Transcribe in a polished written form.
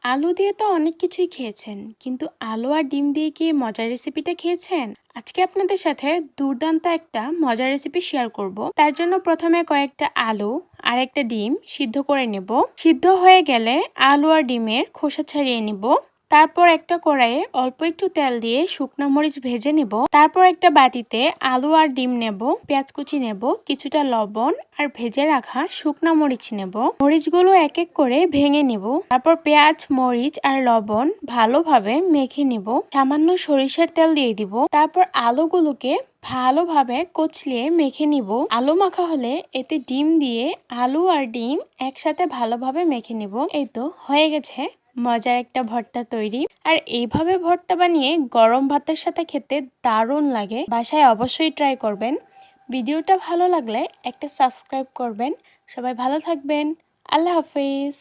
আলু দিয়ে তো অনেক কিছুই খেয়েছেন, কিন্তু আলু আর ডিম দিয়ে কি মজার রেসিপিটা খেয়েছেন? আজকে আপনাদের সাথে দুর্দান্ত একটা মজার রেসিপি শেয়ার করব। তার জন্য প্রথমে কয়েকটা আলু আর একটা ডিম সিদ্ধ করে নেব। সিদ্ধ হয়ে গেলে আলু আর ডিমের খোসা ছাড়িয়ে নিব। তারপর একটা কড়াইয়ে অল্প একটু তেল দিয়ে শুকনো মরিচ ভেজে নেব। তারপর একটা বাটিতে আলু আর ডিম নেব, পেঁয়াজ কুচি নেব, কিছুটা লবণ আর ভেজে রাখা শুকনো মরিচ নেব। মরিচগুলো এক এক করে ভেঙে নিব। তারপর পেঁয়াজ, মরিচ আর লবণ ভালোভাবে মেখে নিব। সামান্য সরিষার তেল দিয়ে দিব। তারপর আলুগুলোকে ভালোভাবে কচলিয়ে মেখে নিব। আলু মাখা হলে এতে ডিম দিয়ে আলু আর ডিম একসাথে ভালোভাবে মেখে নিব। এই তো হয়ে গেছে মজার একটা ভর্তা তৈরি। আর এইভাবে ভর্তা বানিয়ে গরম ভাতের সাথে খেতে দারুণ লাগে। বাসায় অবশ্যই ট্রাই করবেন। ভিডিওটা ভালো লাগলে একটা সাবস্ক্রাইব করবেন। সবাই ভালো থাকবেন। আল্লাহ হাফেজ।